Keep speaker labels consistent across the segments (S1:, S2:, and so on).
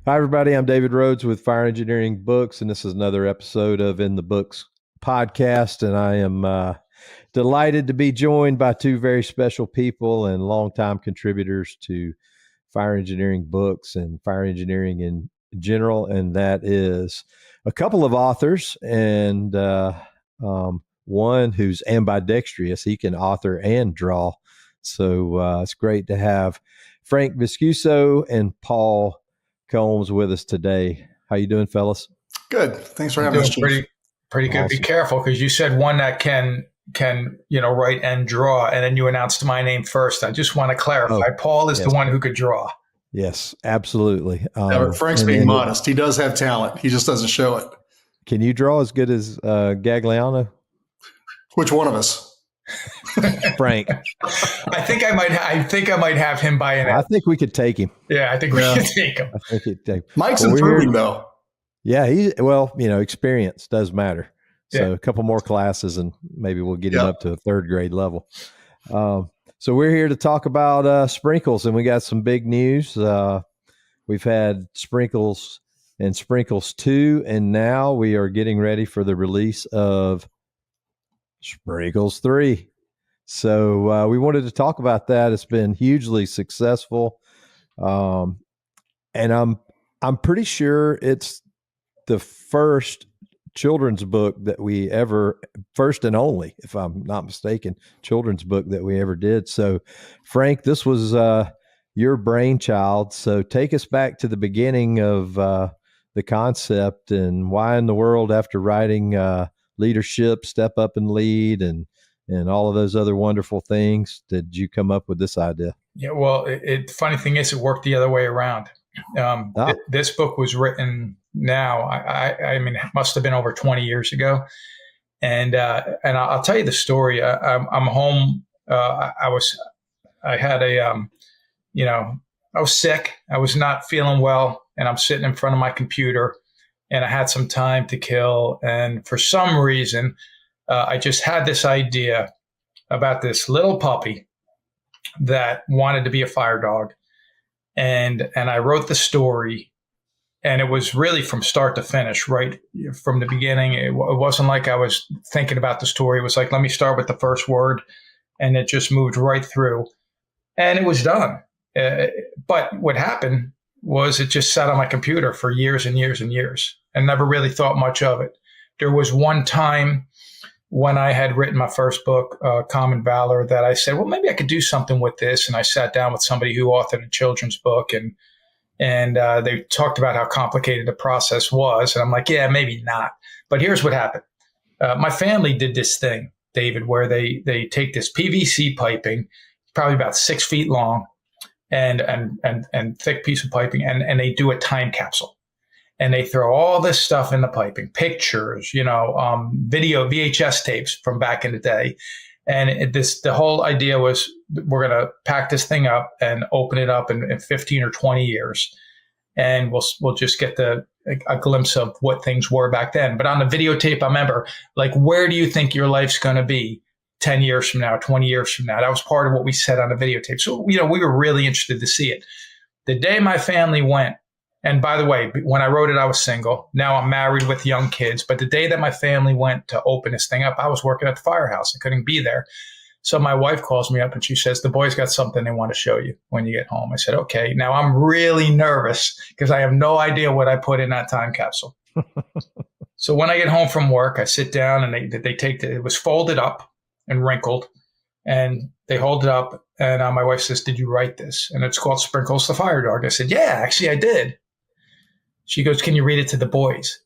S1: Hi, everybody. I'm David Rhodes with Fire Engineering Books, and this is another episode of In the Books podcast. And I am delighted to be joined by two very special people and longtime contributors to Fire Engineering Books and Fire Engineering in general. And that is a couple of authors and one who's ambidextrous. He can author and draw. So it's great to have Frank Viscuso and Paul Combs with us today. How you doing, fellas?
S2: Good. Thanks for having us, Chief.
S3: Pretty good. Awesome. Be careful, because you said one that can write and draw, and then you announced my name first. I just want to clarify. Paul is the one who could draw.
S1: Yes, absolutely.
S2: Frank's being modest. He does have talent. He just doesn't show it.
S1: Can you draw as good as Gagliano?
S2: Which one of us?
S1: Frank.
S3: I think I might have him by an.
S1: I think we could take him.
S3: Yeah, I think we could take him.
S1: I think he'd take.
S2: Mike's improving though.
S1: Yeah, experience does matter. So a couple more classes, and maybe we'll get him up to a third grade level. So we're here to talk about Sprinkles, and we got some big news. We've had Sprinkles and Sprinkles 2, and now we are getting ready for the release of Sprinkles 3. So we wanted to talk about that. It's been hugely successful. And I'm pretty sure it's the first children's book that we ever, first and only, if I'm not mistaken, children's book that we ever did. So Frank, this was your brainchild. So take us back to the beginning of the concept, and why in the world, after writing Leadership, Step Up and Lead, and all of those other wonderful things, did you come up with this idea?
S3: Yeah, well, the funny thing is, it worked the other way around. This book was written now. I mean, it must have been over 20 years ago. And I'll tell you the story. I'm home. I was sick. I was not feeling well, and I'm sitting in front of my computer, and I had some time to kill. And for some reason, I just had this idea about this little puppy that wanted to be a fire dog. And I wrote the story, and it was really from start to finish, right from the beginning. It wasn't like I was thinking about the story. It was like, let me start with the first word, and it just moved right through, and it was done. But what happened was it just sat on my computer for years and years and years, and never really thought much of it. There was one time when I had written my first book, Common Valor, that I said, well, maybe I could do something with this. And I sat down with somebody who authored a children's book, and they talked about how complicated the process was. And I'm like, yeah, maybe not. But here's what happened. My family did this thing, David, where they take this PVC piping, probably about 6 feet long, and thick piece of piping, and they do a time capsule. And they throw all this stuff in the piping, pictures, video, VHS tapes from back in the day. And the whole idea was, we're going to pack this thing up and open it up in 15 or 20 years. And we'll just get a glimpse of what things were back then. But on the videotape, I remember, like, where do you think your life's going to be 10 years from now, 20 years from now? That was part of what we said on the videotape. So, we were really interested to see it. The day my family went, and by the way, when I wrote it, I was single. Now I'm married with young kids. But the day that my family went to open this thing up, I was working at the firehouse. I couldn't be there. So my wife calls me up and she says, the boys got something they want to show you when you get home. I said, okay. Now I'm really nervous because I have no idea what I put in that time capsule. So when I get home from work, I sit down, and they take it was folded up and wrinkled, and they hold it up. And my wife says, did you write this? And it's called Sprinkles the Fire Dog. I said, yeah, actually I did. She goes, can you read it to the boys?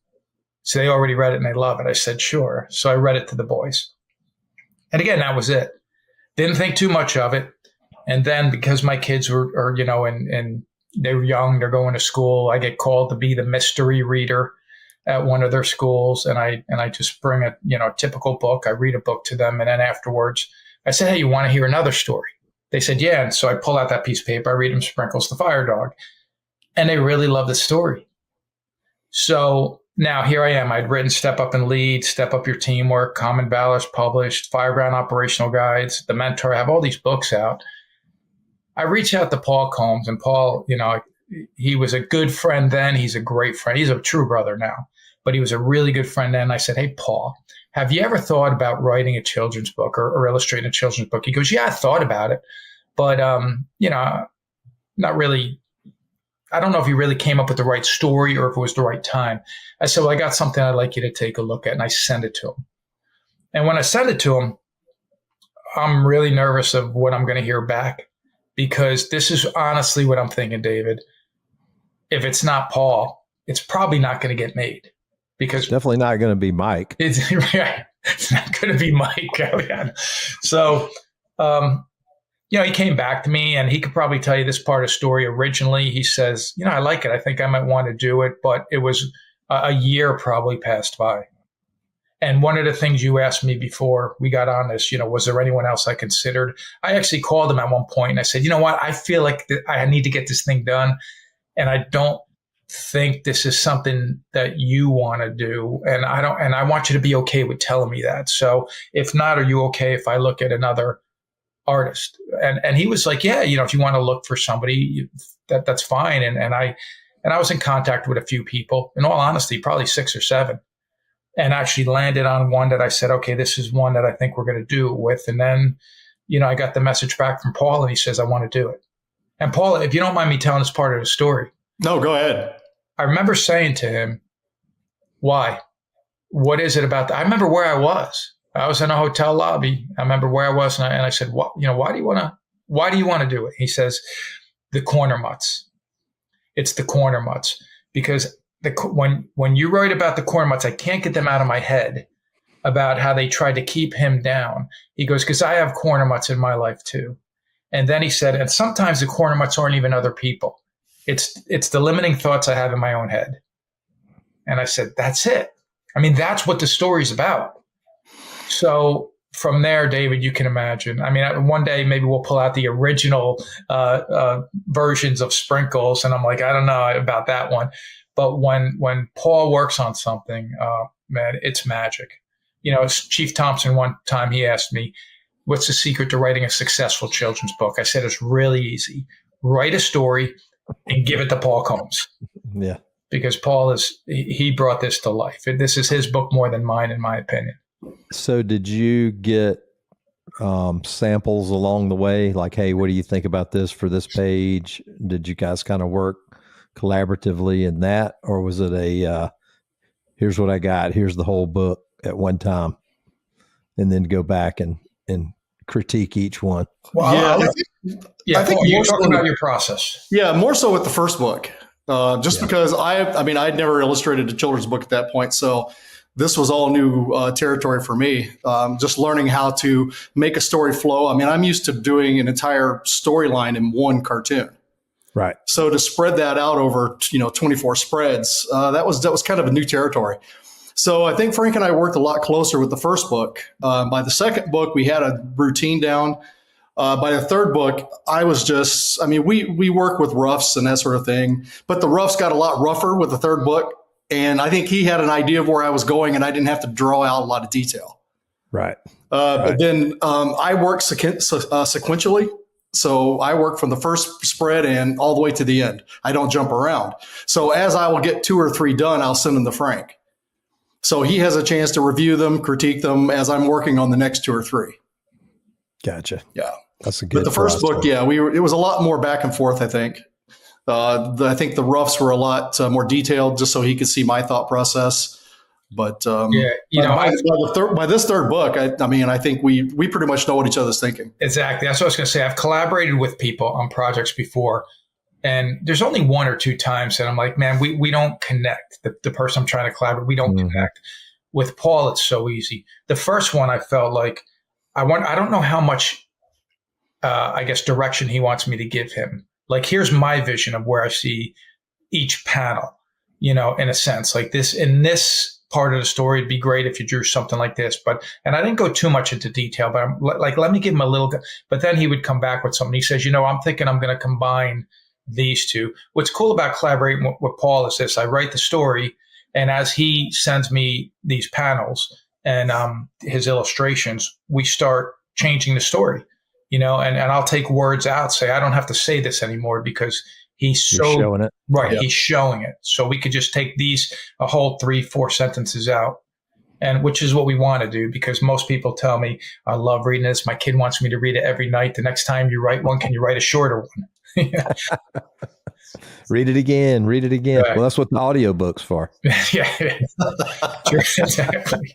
S3: So they already read it and they love it. I said, sure. So I read it to the boys. And again, that was it. Didn't think too much of it. And then, because my kids were and they were young, they're going to school, I get called to be the mystery reader at one of their schools. And I just bring a typical book. I read a book to them. And then afterwards I said, hey, you want to hear another story? They said, yeah. And so I pull out that piece of paper. I read them Sprinkles the Fire Dog. And they really love the story. So now here I am. I'd written Step Up and Lead, Step Up Your Teamwork, Common Valor's published, Fireground Operational Guides, The Mentor. I have all these books out. I reach out to Paul Combs, and Paul, he was a good friend then. He's a great friend. He's a true brother now, but he was a really good friend then. I said, hey, Paul, have you ever thought about writing a children's book or illustrating a children's book? He goes, yeah, I thought about it, but, not really. I don't know if he really came up with the right story or if it was the right time. I said, well, I got something I'd like you to take a look at. And I sent it to him. And when I sent it to him, I'm really nervous of what I'm going to hear back, because this is honestly what I'm thinking, David. If it's not Paul, it's probably not going to get made, because
S1: it's definitely not going to be Mike.
S3: It's not going to be Mike. So, he came back to me, and he could probably tell you this part of the story. Originally, he says, I like it. I think I might want to do it. But it was a year probably passed by. And one of the things you asked me before we got on this, was there anyone else I considered? I actually called him at one point and I said, you know what? I feel like I need to get this thing done. And I don't think this is something that you want to do. And I want you to be okay with telling me that. So if not, are you okay if I look at another artist? And he was like, yeah, if you want to look for somebody, that's fine. And I was in contact with a few people, in all honesty, probably 6 or 7, and actually landed on one that I said, okay, this is one that I think we're going to do it with. And then, I got the message back from Paul, and he says, I want to do it. And Paul, if you don't mind me telling this part of the story.
S2: No, go ahead.
S3: I remember saying to him, why? What is it about that? I remember where I was. I was in a hotel lobby. I remember where I was, and I said, "What? Why do you want to do it?" He says, "The corner mutts. It's the corner mutts, because when you write about the corner mutts, I can't get them out of my head about how they tried to keep him down." He goes, "Because I have corner mutts in my life too." And then he said, "And sometimes the corner mutts aren't even other people. It's the limiting thoughts I have in my own head." And I said, "That's it. I mean, that's what the story's about." So from there, David, you can imagine. I mean, one day maybe we'll pull out the original versions of Sprinkles, and I'm like, I don't know about that one. But when Paul works on something, man, it's magic. Chief Thompson, one time he asked me, what's the secret to writing a successful children's book? I said, it's really easy. Write a story and give it to Paul Combs.
S1: Yeah.
S3: Because Paul he brought this to life. This is his book more than mine, in my opinion.
S1: So did you get samples along the way? Like, hey, what do you think about this for this page? Did you guys kind of work collaboratively in that? Or was it here's what I got, here's the whole book at one time, and then go back and critique each one?
S3: Well, I think you're talking about your process.
S2: Yeah, more so with the first book. Because I'd never illustrated a children's book at that point. So this was all new territory for me. Just learning how to make a story flow. I mean, I'm used to doing an entire storyline in one cartoon.
S1: Right.
S2: So to spread that out over, 24 spreads, that was kind of a new territory. So I think Frank and I worked a lot closer with the first book. By the second book, we had a routine down. By the third book, we work with roughs and that sort of thing, but the roughs got a lot rougher with the third book. And I think he had an idea of where I was going, and I didn't have to draw out a lot of detail.
S1: Right.
S2: But then I work sequentially. So I work from the first spread and all the way to the end. I don't jump around. So as I will get 2 or 3 done, I'll send them to Frank. So he has a chance to review them, critique them as I'm working on the next 2 or 3.
S1: Gotcha.
S2: Yeah.
S1: That's a good.
S2: But the first book, it was a lot more back and forth, I think. I think the roughs were a lot more detailed, just so he could see my thought process. But by this third book, I think we pretty much know what each other's thinking.
S3: Exactly. That's what I was going to say. I've collaborated with people on projects before, and there's only 1 or 2 times that I'm like, man, we don't connect. The person I'm trying to collaborate, we don't connect. With Paul, it's so easy. The first one, I felt like I don't know how much, direction he wants me to give him. Like, here's my vision of where I see each panel, in a sense. Like this, in this part of the story, it'd be great if you drew something like this. And I didn't go too much into detail, but I'm like, let me give him a little. But then he would come back with something. He says, I'm thinking I'm going to combine these two. What's cool about collaborating with Paul is this: I write the story, and as he sends me these panels and his illustrations, we start changing the story. And I'll take words out, say, I don't have to say this anymore because He's
S1: showing it.
S3: Right.
S2: Yeah.
S3: He's showing it. So we could just take a whole 3-4 sentences out, and which is what we want to do, because most people tell me, I love reading this. My kid wants me to read it every night. The next time you write one, can you write a shorter one?
S1: Read it again. Read it again.
S3: Right.
S1: Well, that's what the audiobook's for.
S3: Yeah. Sure, exactly.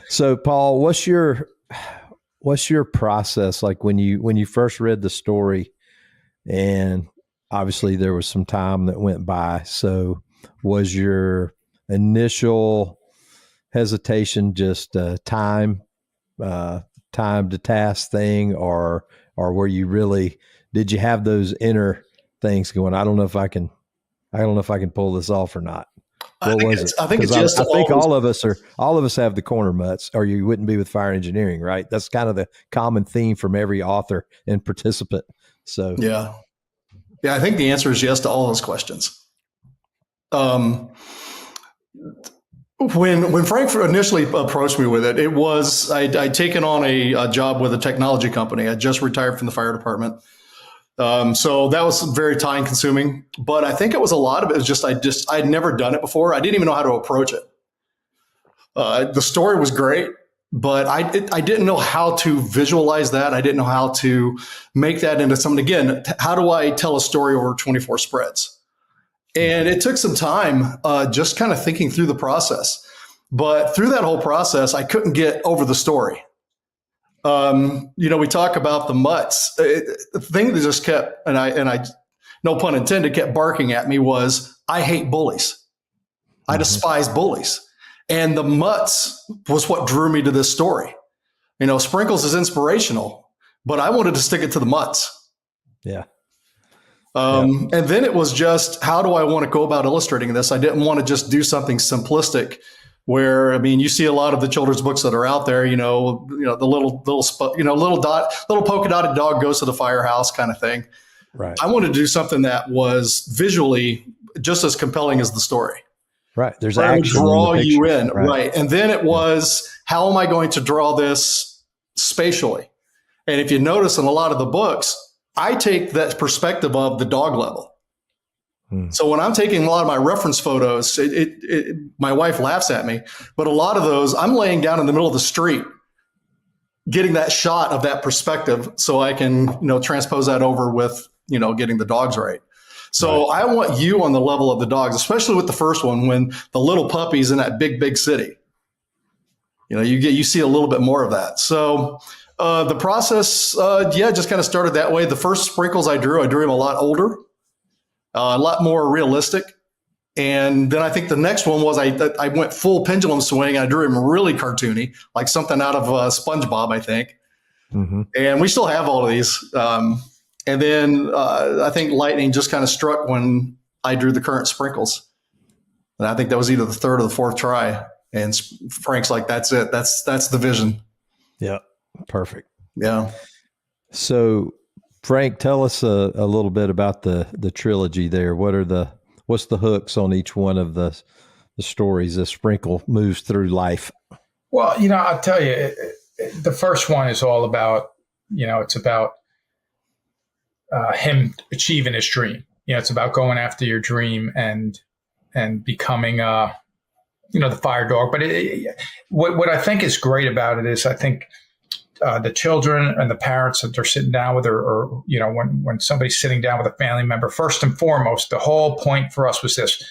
S1: So, Paul, what's your process like when you first read the story? And obviously there was some time that went by. So was your initial hesitation just a time to task thing, or were you really, did you have those inner things going, I don't know if I can pull this off or not? What was it?
S2: I think it's just
S1: I think all of us have the corner mutts, or you wouldn't be with fire engineering, right? That's kind of the common theme from every author and participant. So
S2: yeah, I think the answer is yes to all those questions. When Frank initially approached me with it, it was I'd taken on a job with a technology company. I just retired from the fire department. So that was very time consuming, but I think it was a lot of it was I'd never done it before. I didn't even know how to approach it. The story was great, but I didn't know how to visualize that. I didn't know how to make that into something. Again, how do I tell a story over 24 spreads? And it took some time, just kind of thinking through the process. But through that whole process, I couldn't get over the story. We talk about the mutts. The thing that just kept, and I, no pun intended, kept barking at me was, I hate bullies. I despise bullies. And the mutts was what drew me to this story. Sprinkles is inspirational, but I wanted to stick it to the mutts.
S1: Yeah.
S2: And then it was just, how do I want to go about illustrating this? I didn't want to just do something simplistic where, you see a lot of the children's books that are out there, the little polka dotted dog goes to the firehouse kind of thing.
S1: Right.
S2: I wanted to do something that was visually just as compelling as the story.
S1: Right. There's
S2: action. Draw
S1: in the
S2: you
S1: picture.
S2: in. Right. And then it was, how am I going to draw this spatially? And if you notice in a lot of the books, I take that perspective of the dog level. So when I'm taking a lot of my reference photos, my wife laughs at me, but a lot of those, I'm laying down in the middle of the street, getting that shot of that perspective so I can, transpose that over with, getting the dogs right. So I want you on the level of the dogs, especially with the first one, when the little puppy's in that big, big city. You see a little bit more of that. So the process, just kind of started that way. The first Sprinkles I drew him a lot older. A lot more realistic. And then I think the next one was I went full pendulum swing. I drew him really cartoony, like something out of SpongeBob, I think. And we still have all of these. And then I think lightning just kind of struck when I drew the current Sprinkles. And I think that was either the third or the fourth try. And Frank's like, that's it. That's the vision.
S1: Yeah. Perfect.
S2: Yeah.
S1: So Frank, tell us a little bit about the trilogy there. What's the hooks on each one of the stories as Sprinkle moves through life?
S3: Well, I'll tell you, the first one is all about, it's about him achieving his dream. It's about going after your dream and becoming, the fire dog. But what I think is great about it is I think the children and the parents that they're sitting down with, or when somebody's sitting down with a family member, first and foremost, the whole point for us was this.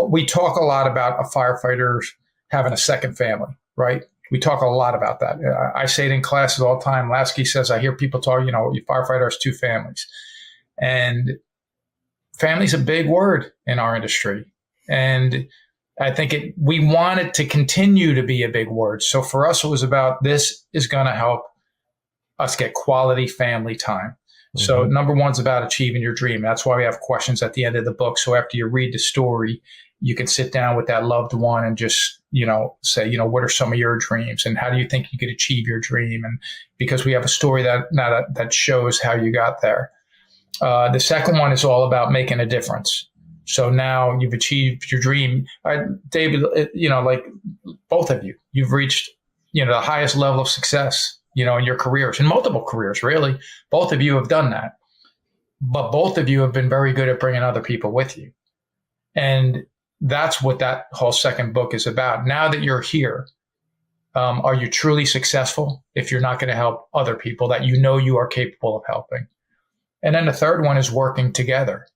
S3: We talk a lot about a firefighter having a second family, right? We talk a lot about that. I say it in classes all the time. Lasky says, I hear people talk, your firefighter has two families. And family's a big word in our industry. And I think we want it to continue to be a big word. So for us, it was about, this is going to help us get quality family time. So number one's about achieving your dream. That's why we have questions at the end of the book. So after you read the story, you can sit down with that loved one and just, say, what are some of your dreams and how do you think you could achieve your dream? And because we have a story that shows how you got there. The second one is all about making a difference. So now you've achieved your dream. David, like both of you, you've reached, the highest level of success, in your careers, in multiple careers, really. Both of you have done that. but both of you have been very good at bringing other people with you. And that's what that whole second book is about. Now that you're here, are you truly successful if you're not going to help other people that you know you are capable of helping? And then the third one is working together.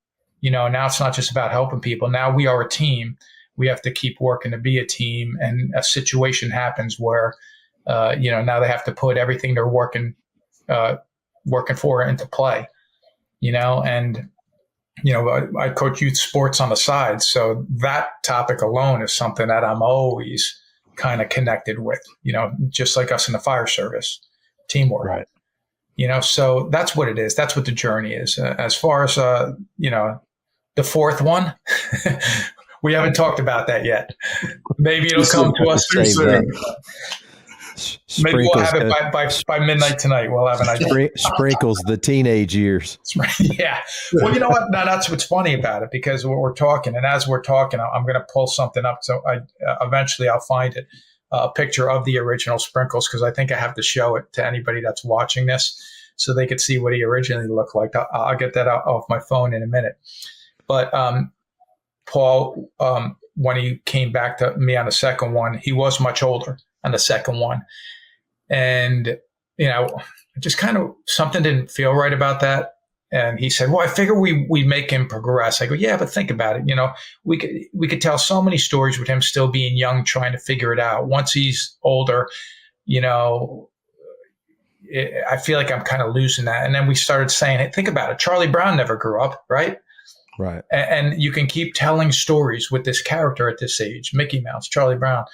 S3: Now it's not just about helping people. Now we are a team. We have to keep working to be a team. And a situation happens where, now they have to put everything they're working for into play, and, I coach youth sports on the side. So that topic alone is something that I'm always kind of connected with, just like us in the fire service, teamwork.
S1: Right.
S3: So that's what it is. That's what the journey is. As far as, the fourth one, we haven't talked about that yet. Maybe it'll come to us pretty soon. Maybe we'll have it by midnight tonight. We'll have an idea.
S1: Sprinkles the teenage years.
S3: Yeah. Well, you know what? Now that's what's funny about it, because we're talking, and as we're talking, I'm going to pull something up. So eventually I'll find it, a picture of the original Sprinkles, because I think I have to show it to anybody that's watching this so they could see what he originally looked like. I'll get that out off my phone in a minute. But Paul, when he came back to me on the second one, he was much older on the second one. And, just kind of something didn't feel right about that. And he said, well, I figure we make him progress. I go, yeah, but think about it. We could tell so many stories with him still being young, trying to figure it out. Once he's older, I feel like I'm kind of losing that. And then we started saying, hey, think about it. Charlie Brown never grew up, right?
S1: Right.
S3: And you can keep telling stories with this character at this age, Mickey Mouse, Charlie Brown.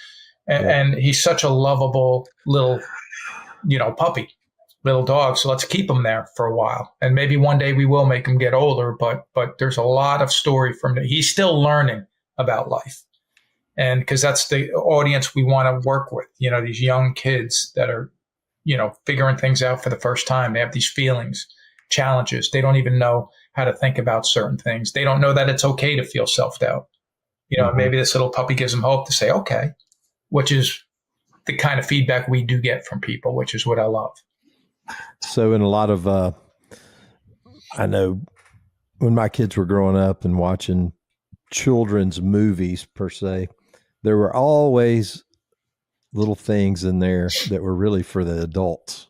S3: And he's such a lovable little, puppy, little dog. So let's keep him there for a while. And maybe one day we will make him get older, but there's a lot of story from him. He's still learning about life. And because that's the audience we want to work with, these young kids that are, figuring things out for the first time. They have these feelings, challenges. They don't even know how to think about certain things. They don't know that it's okay to feel self-doubt. Maybe this little puppy gives them hope to say, okay, which is the kind of feedback we do get from people, which is what I love.
S1: So in a lot of, I know when my kids were growing up and watching children's movies per se, there were always little things in there that were really for the adults.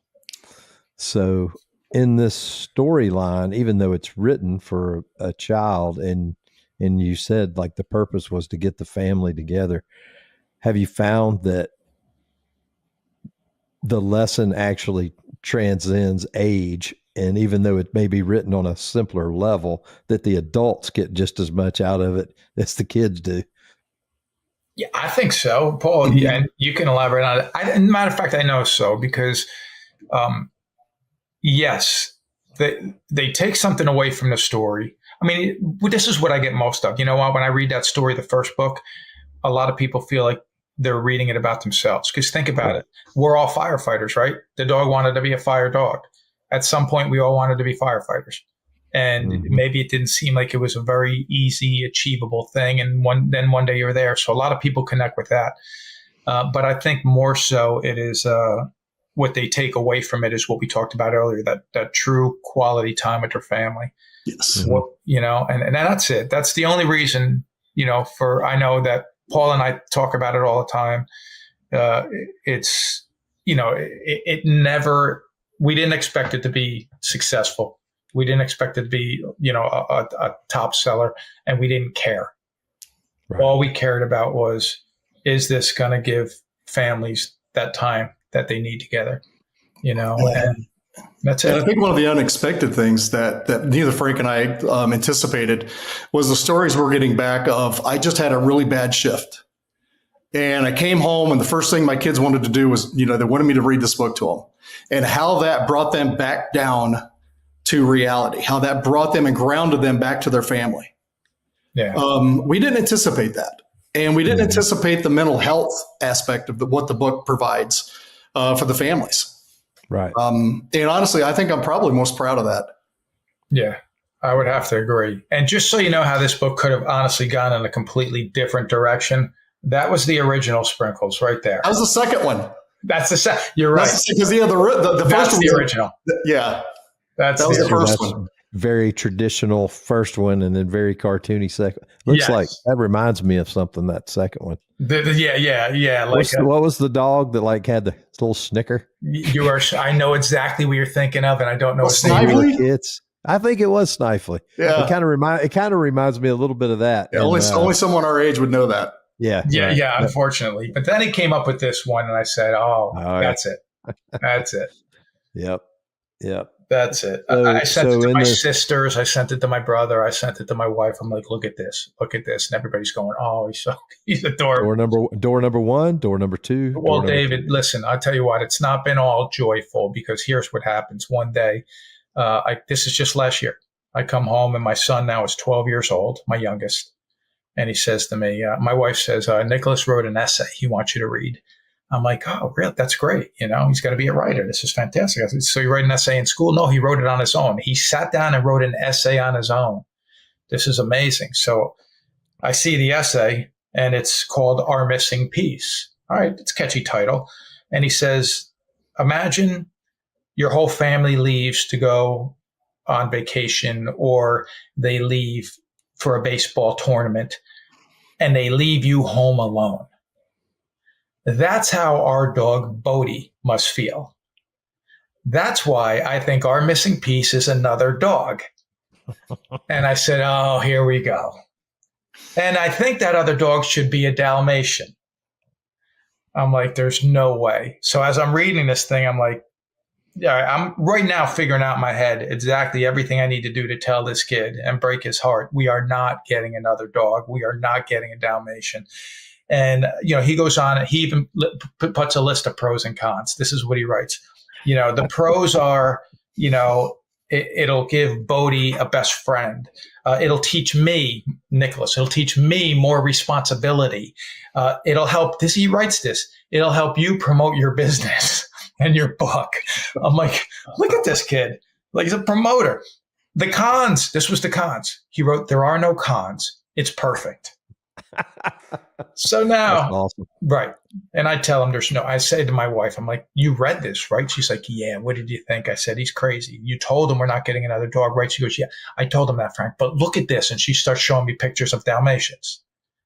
S1: So in this storyline, even though it's written for a child, and you said like the purpose was to get the family together, have you found that the lesson actually transcends age? And even though it may be written on a simpler level, that the adults get just as much out of it as the kids do?
S3: Yeah, I think so, Paul. Yeah, and you can elaborate on it. Matter of fact, I know so because, yes, they take something away from the story. I mean, this is what I get most of. When I read that story, the first book, a lot of people feel like they're reading it about themselves. Because think about it. We're all firefighters, right? The dog wanted to be a fire dog. At some point, we all wanted to be firefighters. And maybe it didn't seem like it was a very easy, achievable thing. And then one day you're there. So a lot of people connect with that. But I think more so it is what they take away from it is what we talked about earlier, that true quality time with their family.
S2: Yes.
S3: And that's it. That's the only reason, I know that Paul and I talk about it all the time. It's, it never, we didn't expect it to be successful. We didn't expect it to be, a top seller, and we didn't care. Right. All we cared about was, is this going to give families that time that they need together? And that's it.
S2: And I think one of the unexpected things that neither Frank and I anticipated was the stories we're getting back of, I just had a really bad shift. And I came home, and the first thing my kids wanted to do was, they wanted me to read this book to them, and how that brought them back down to reality, how that brought them and grounded them back to their family.
S3: Yeah.
S2: We didn't anticipate that. And we didn't anticipate the mental health aspect of what the book provides for the families.
S1: Right.
S2: And honestly, I think I'm probably most proud of that.
S3: Yeah, I would have to agree. And just so you know how this book could have honestly gone in a completely different direction, that was the original Sprinkles right there.
S2: That was the second one.
S3: That's the second. You're right.
S2: Because the first
S3: That's
S2: one
S3: the original.
S2: Yeah.
S3: That
S2: was the first one.
S1: very traditional first one and then very cartoony second. Looks like that reminds me of something, that second one.
S3: Yeah. Like
S1: what was the dog that like had the little Snicker?
S3: I know exactly what you're thinking of, and I don't know.
S2: Snively?
S1: I think it was Snively.
S2: Yeah.
S1: It kind of reminds me a little bit of that.
S2: Yeah, only someone our age would know that.
S1: Yeah.
S3: Yeah. Unfortunately, but then he came up with this one, and I said, that's it. That's it.
S1: Yep.
S3: That's it. I sent it to my sisters. I sent it to my brother. I sent it to my wife. I'm like, look at this. And everybody's going, oh, he's adorable.
S1: Door number one, door number two.
S3: Well, David, listen, I'll tell you what, it's not been all joyful, because here's what happens. One day, this is just last year. I come home and my son now is 12 years old, my youngest. And he says to me, my wife says, Nicholas wrote an essay he wants you to read. I'm like, oh, really? That's great. He's got to be a writer. This is fantastic. I said, so you write an essay in school? No, he wrote it on his own. He sat down and wrote an essay on his own. This is amazing. So I see the essay, and it's called Our Missing Piece. All right, it's a catchy title. And he says, imagine your whole family leaves to go on vacation, or they leave for a baseball tournament, and they leave you home alone. That's how our dog Bodhi must feel. That's why I think our missing piece is another dog. And I said, oh, here we go. And I think that other dog should be a Dalmatian. I'm like, there's no way. So as I'm reading this thing, I'm like, yeah, I'm right now figuring out in my head exactly everything I need to do to tell this kid and break his heart. We are not getting another dog. We are not getting a Dalmatian. And, he goes on, he even puts a list of pros and cons. This is what he writes. The pros are, it'll give Bodhi a best friend. It'll teach me, Nicholas, it'll teach me more responsibility. It'll help this. He writes this. It'll help you promote your business and your book. I'm like, look at this kid. Like, he's a promoter. The cons, this was the cons. He wrote, there are no cons. It's perfect. So now,
S1: awesome.
S3: Right. And I tell him I say to my wife, I'm like, you read this, right? She's like, yeah. What did you think? I said, he's crazy. You told him we're not getting another dog, right? She goes, yeah, I told him that, Frank, but look at this. And she starts showing me pictures of Dalmatians.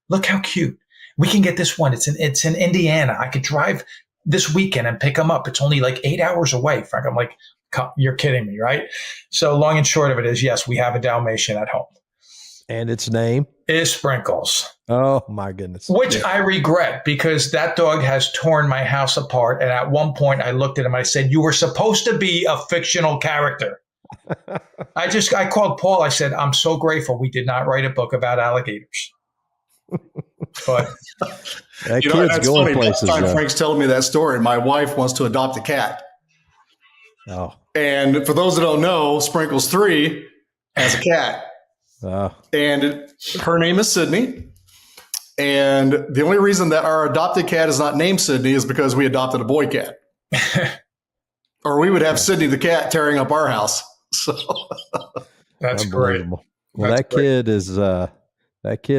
S3: Look how cute. We can get this one. It's in Indiana. I could drive this weekend and pick him up. It's only like 8 hours away, Frank. I'm like, you're kidding me, right? So long and short of it is, yes, we have a Dalmatian at home.
S1: And its name
S3: is Sprinkles.
S1: Oh, my goodness.
S3: Which I regret, because that dog has torn my house apart. And at one point I looked at him, I said, you were supposed to be a fictional character. I called Paul. I said, I'm so grateful we did not write a book about alligators. But
S1: that kid's going places.
S2: Last time Frank's telling me that story, my wife wants to adopt a cat.
S1: Oh.
S2: And for those that don't know, Sprinkles 3 has a cat. And her name is Sydney. And the only reason that our adopted cat is not named Sydney is because we adopted a boy cat. Or we would have Sydney the cat tearing up our house. So
S3: that's great.
S1: Well, that kid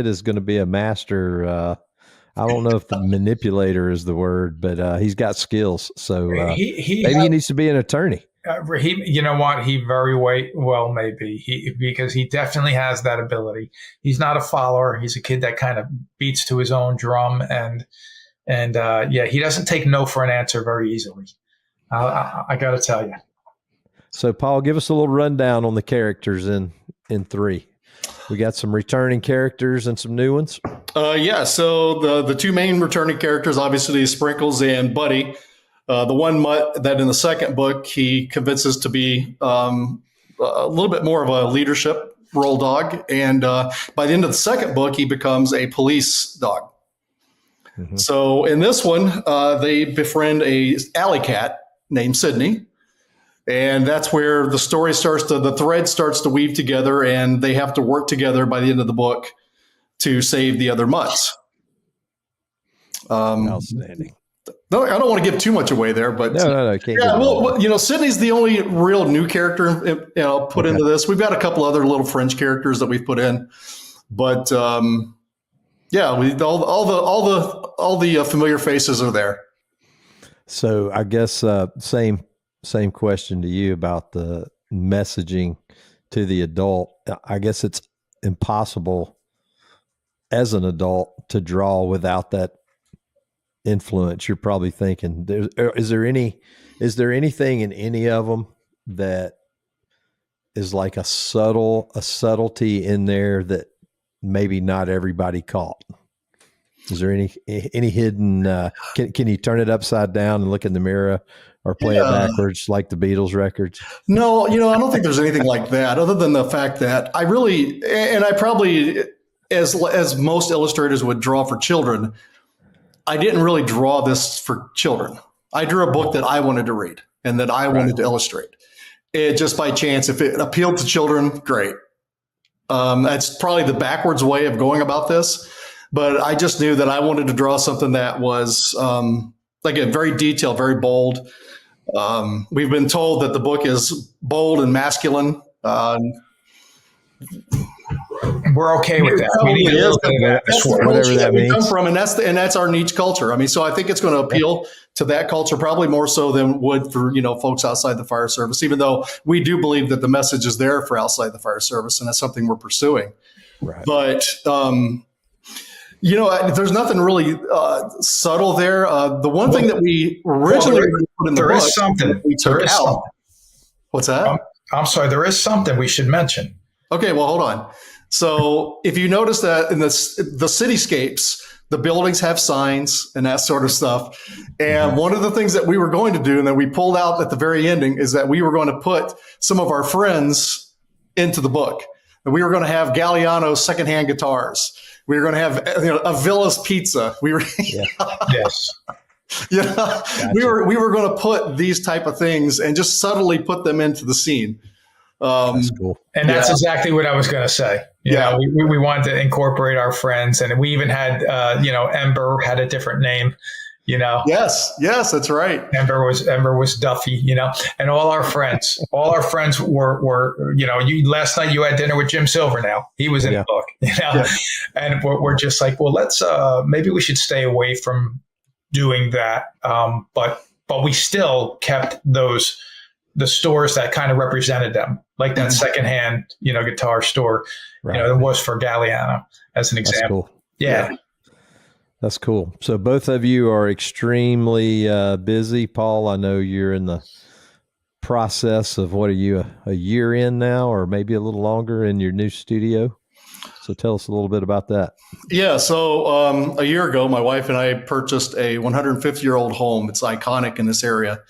S1: is going to be a master. I don't know if the manipulator is the word, but he's got skills. So maybe he needs to be an attorney.
S3: You know what? He very well may be. Because he definitely has that ability. He's not a follower. He's a kid that kind of beats to his own drum, and he doesn't take no for an answer very easily. I got to tell you.
S1: So, Paul, give us a little rundown on the characters in 3. We got some returning characters and some new ones.
S2: So the two main returning characters, obviously, Sprinkles and Buddy. The one mutt that in the second book he convinces to be a little bit more of a leadership role dog. And by the end of the second book, he becomes a police dog. Mm-hmm. So in this one, they befriend a alley cat named Sydney. And that's where the story the thread starts to weave together, and they have to work together by the end of the book to save the other mutts.
S1: Outstanding.
S2: No, I don't want to give too much away there, but
S1: no,
S2: Sydney's the only real new character put into this. We've got a couple other little fringe characters that we've put in, but all the familiar faces are there.
S1: So I guess same question to you about the messaging to the adult, I guess it's impossible as an adult to draw without that influence. You're probably thinking, is there anything in any of them that is like a subtlety in there that maybe not everybody caught? Is there any hidden, can you turn it upside down and look in the mirror or play it backwards like the Beatles records?
S2: No, I don't think there's anything like that, other than the fact that I probably, as most illustrators would draw for children, I didn't really draw this for children. I drew a book that I wanted to read and that I wanted to illustrate. It just by chance, if it appealed to children, great. That's probably the backwards way of going about this. But I just knew that I wanted to draw something that was, again, very detailed, very bold. We've been told that the book is bold and masculine.
S3: We're okay with that. We need a little bit of that.
S2: That's
S1: whatever that means.
S2: We come from, and that's our niche culture. I mean, so I think it's going to appeal to that culture probably more so than would for folks outside the fire service. Even though we do believe that the message is there for outside the fire service, and that's something we're pursuing. Right. But there's nothing really subtle there. The one thing that we originally put in the book,
S3: there is something
S2: we took out. What's that?
S3: I'm sorry. There is something we should mention.
S2: Okay, well, hold on. So if you notice that in the cityscapes, the buildings have signs and that sort of stuff. And one of the things that we were going to do and that we pulled out at the very ending is that we were going to put some of our friends into the book. And we were going to have Galliano secondhand guitars. We were going to have a Villa's pizza. We were
S3: yes.
S2: Gotcha. We were going to put these type of things and just subtly put them into the scene.
S1: That's cool.
S3: And that's exactly what I was going to say. We wanted to incorporate our friends, and we even had, Ember had a different name,
S2: Yes, that's right.
S3: Ember was Duffy, and all our friends were, last night you had dinner with Jim Silvernail. He was in the book, and we're just like, well, let's, maybe we should stay away from doing that. But we still kept the stores that kind of represented them, like that secondhand, guitar store, that was for Galliano as an example.
S1: That's cool. Yeah. That's cool. So both of you are extremely busy. Paul, I know you're in the process of, what are you, a year in now, or maybe a little longer in your new studio? So tell us a little bit about that. Yeah.
S2: So a year ago, my wife and I purchased a 150-year-old home. It's iconic in this area.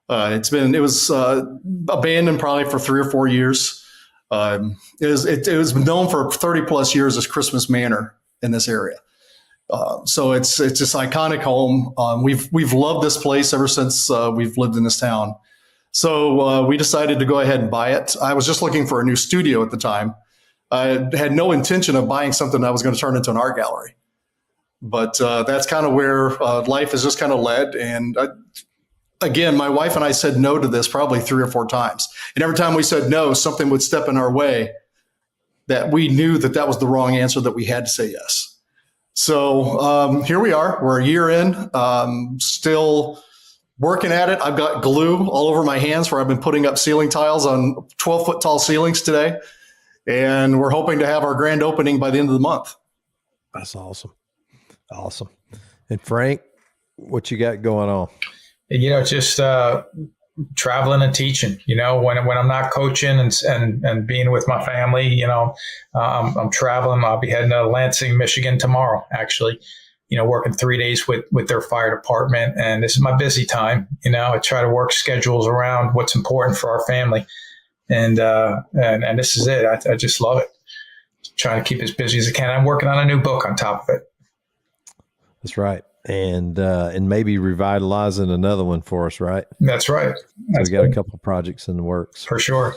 S2: It was abandoned probably for 3 or 4 years. It was known for 30 plus years as Christmas Manor in this area. So it's this iconic home. We've loved this place ever since we've lived in this town. So we decided to go ahead and buy it. I was just looking for a new studio at the time. I had no intention of buying something that was going to turn into an art gallery. But that's kind of where life has just kind of led. And again, my wife and I said no to this probably 3 or 4 times. And every time we said no, something would step in our way that we knew that was the wrong answer, that we had to say yes. So here we are. We're a year in, still working at it. I've got glue all over my hands where I've been putting up ceiling tiles on 12-foot tall ceilings today. And we're hoping to have our grand opening by the end of the month.
S1: That's awesome. Awesome. And Frank, what you got going on?
S3: Just traveling and teaching, when I'm not coaching and being with my family, I'm traveling. I'll be heading to Lansing, Michigan tomorrow, actually, working 3 days with their fire department. And this is my busy time. I try to work schedules around what's important for our family. And this is it. I just love it. Trying to keep as busy as I can. I'm working on a new book on top of it.
S1: That's right. And maybe revitalizing another one for us, right?
S3: That's right.
S1: So we got a couple of projects in the works.
S3: For sure.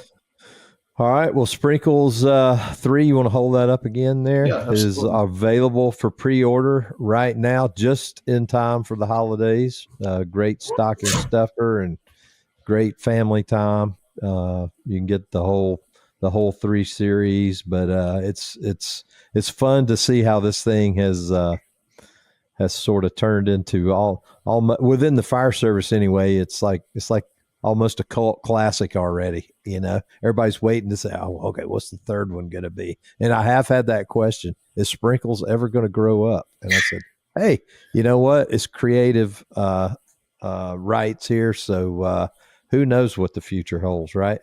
S1: All right. Well, Sprinkles 3, you want to hold that up again there?
S2: Yeah,
S1: is available for pre-order right now, just in time for the holidays. Great stocking stuffer and great family time. You can get the whole 3 series, but it's fun to see how this thing has sort of turned into all within the fire service anyway. It's like almost a cult classic already. Everybody's waiting to say, oh, okay, what's the third one going to be? And I have had that question: is Sprinkles ever going to grow up? And I said, hey, you know what? It's creative rights here, so who knows what the future holds, right?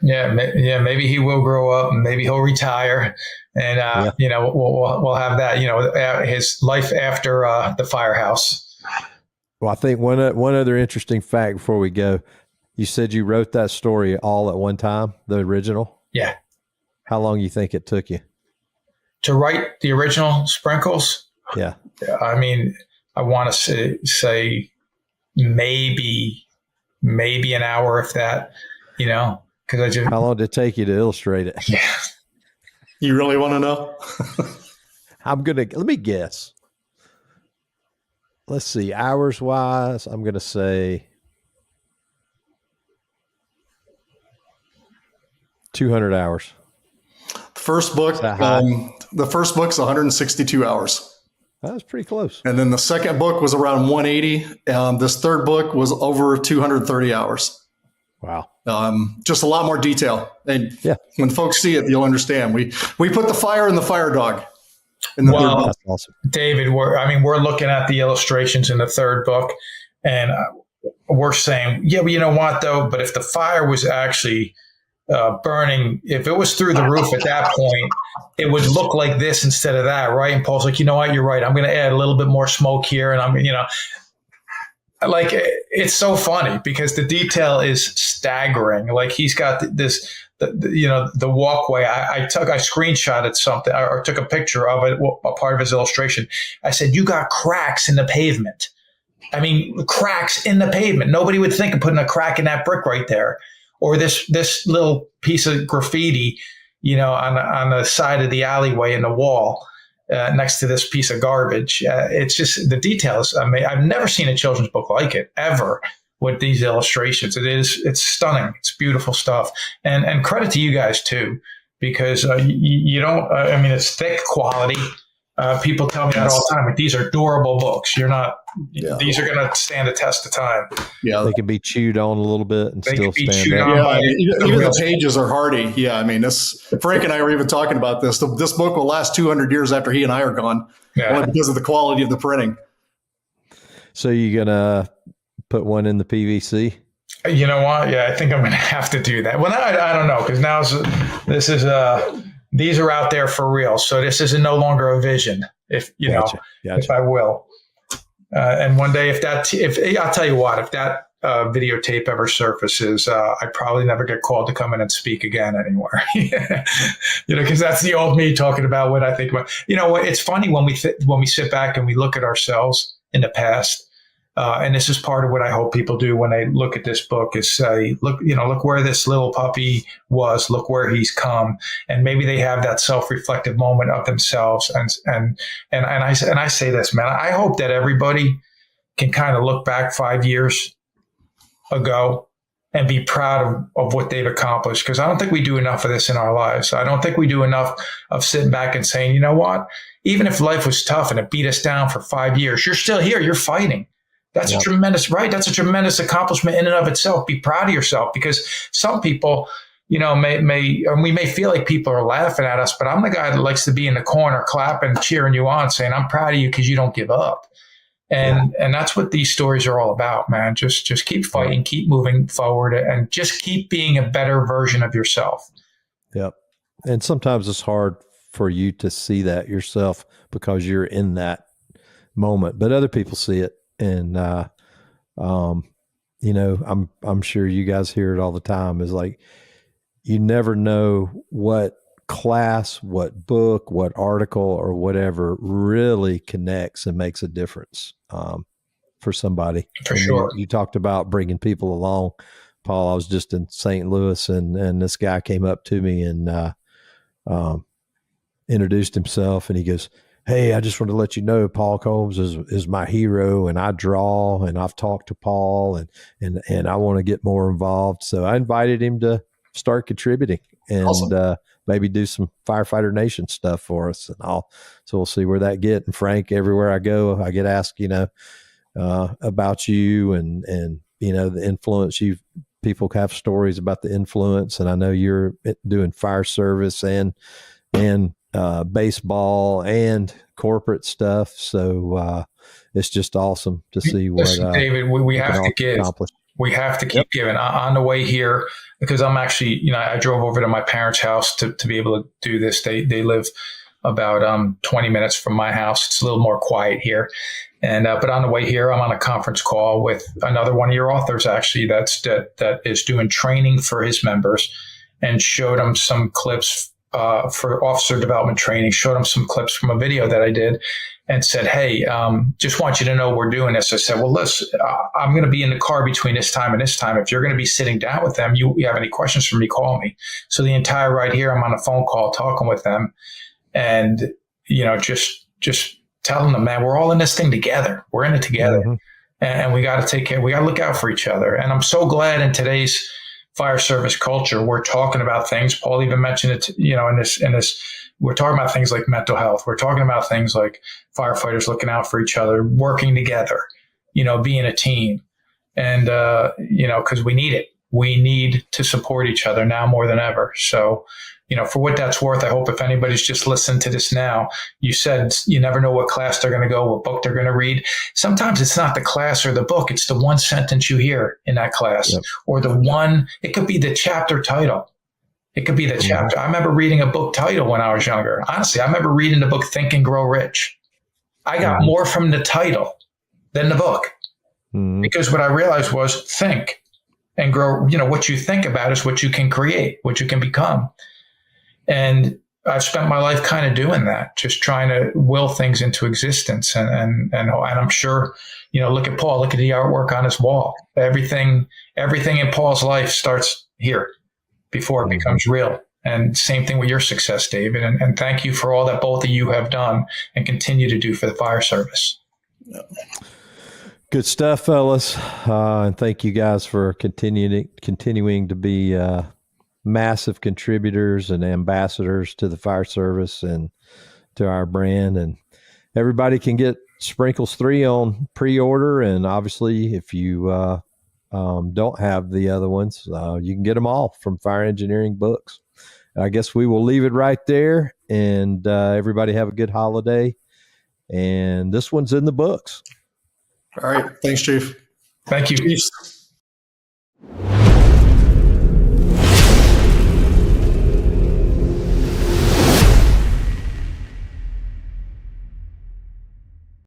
S3: Yeah. Maybe he will grow up, and maybe he'll retire, and we'll have that. His life after the firehouse.
S1: Well, I think one other interesting fact before we go, you said you wrote that story all at one time, the original.
S3: Yeah.
S1: How long do you think it took you
S3: to write the original Sprinkles?
S1: Yeah.
S3: I mean, I want to say maybe an hour, if that, because I just.
S1: How long did it take you to illustrate it?
S3: Yeah.
S2: You really want to know?
S1: let me guess. Let's see, hours wise, I'm going to say 200 hours.
S2: The first book's 162 hours.
S1: That's pretty close.
S2: And then the second book was around 180. This third book was over 230 hours.
S1: Wow.
S2: Just a lot more detail. And
S1: yeah,
S2: when folks see it, you'll understand. We put the fire in the fire dog.
S3: Well,
S1: that's awesome.
S3: David, we're looking at the illustrations in the third book, and we're saying, yeah, but you know what though? But if the fire was actually burning, if it was through the roof at that point, it would look like this instead of that, right? And Paul's like, you know what? You're right. I'm going to add a little bit more smoke here, and like it's so funny because the detail is staggering. Like he's got this. The walkway. I screenshotted something or took a picture of it, a part of his illustration. I said, you got cracks in the pavement. I mean, cracks in the pavement. Nobody would think of putting a crack in that brick right there, or this little piece of graffiti, on the side of the alleyway in the wall next to this piece of garbage. It's just the details. I mean, I've never seen a children's book like it ever. With these illustrations, it's stunning. It's beautiful stuff, and credit to you guys too, because you don't. I mean, it's thick quality. People tell me that all the time. But these are durable books. You're not. Yeah. These are going to stand the test of time.
S1: Yeah, they can be chewed on a little bit and still stand out.
S2: Yeah, even the pages are hardy. Yeah, I mean, Frank and I were even talking about this. This book will last 200 years after he and I are gone, only because of the quality of the printing.
S1: So you're gonna put one in the PVC?
S3: You know what? Yeah, I think I'm going to have to do that. Well, I don't know, because these are out there for real. So this is no longer a vision, if
S1: Gotcha.
S3: if I will. And one day, if I'll tell you what, if that videotape ever surfaces, I probably never get called to come in and speak again anywhere. Because that's the old me talking about what I think about. It's funny when we sit back and we look at ourselves in the past. And this is part of what I hope people do when they look at this book is say, look where this little puppy was, look where he's come. And maybe they have that self-reflective moment of themselves. And I say this, man, I hope that everybody can kind of look back 5 years ago and be proud of what they've accomplished. Because I don't think we do enough of this in our lives. I don't think we do enough of sitting back and saying, you know what, even if life was tough and it beat us down for 5 years, you're still here, you're fighting. That's a tremendous, right? That's a tremendous accomplishment in and of itself. Be proud of yourself, because some people, we may feel like people are laughing at us, but I'm the guy that likes to be in the corner, clapping, cheering you on, saying, I'm proud of you because you don't give up. And that's what these stories are all about, man. Just keep fighting, keep moving forward, and just keep being a better version of yourself.
S1: Yep. And sometimes it's hard for you to see that yourself because you're in that moment, but other people see it. And, I'm sure you guys hear it all the time, is like, you never know what class, what book, what article or whatever really connects and makes a difference, for somebody.
S3: For sure.
S1: You talked about bringing people along, Paul. I was just in St. Louis and this guy came up to me and, introduced himself, and he goes, hey, I just want to let you know Paul Combs is my hero, and I draw, and I've talked to Paul, and I want to get more involved. So I invited him to start contributing and awesome. Maybe do some Firefighter Nation stuff for us. And so we'll see where that gets. And Frank, everywhere I go, I get asked, about you and the influence you've people have stories about the influence, and I know you're doing fire service and baseball and corporate stuff. So it's just awesome to see what
S3: David, we have to give. Accomplish. We have to keep giving. On the way here, because I'm actually, I drove over to my parents' house to be able to do this. They live about 20 minutes from my house. It's a little more quiet here. And but on the way here, I'm on a conference call with another one of your authors, actually, that is doing training for his members, and showed them some clips for officer development training, showed them some clips from a video that I did, and said, hey, just want you to know we're doing this. I said, well, listen, I'm going to be in the car between this time and this time. If you're going to be sitting down with them, you have any questions for me, call me. So the entire ride here, I'm on a phone call talking with them, and, just telling them, man, we're all in this thing together. We're in it together. Mm-hmm. And we got to take care. We got to look out for each other. And I'm so glad in today's fire service culture, we're talking about things. Paul even mentioned it, in this, we're talking about things like mental health. We're talking about things like firefighters looking out for each other, working together, being a team. And, because we need it. We need to support each other now more than ever. So, for what that's worth, I hope if anybody's just listening to this now, you said you never know what class they're going to go, what book they're going to read. Sometimes it's not the class or the book. It's the one sentence you hear in that class, yep. Or it could be the chapter title. It could be the chapter. I remember reading a book title when I was younger. Honestly, I remember reading the book Think and Grow Rich. I got more from the title than the book, because what I realized was think and grow. What you think about is what you can create, what you can become. And I've spent my life kind of doing that, just trying to will things into existence. And I'm sure, look at Paul, look at the artwork on his wall. Everything in Paul's life starts here before it becomes real. And same thing with your success, David. And thank you for all that both of you have done and continue to do for the fire service.
S1: Good stuff, fellas. And thank you guys for continuing to be massive contributors and ambassadors to the fire service and to our brand. And everybody can get Sprinkles 3 on pre-order. And obviously, if you don't have the other ones, you can get them all from Fire Engineering Books. I guess we will leave it right there. And everybody have a good holiday. And this one's in the books.
S2: All right. Thanks, Chief.
S3: Thank you.
S2: Chiefs.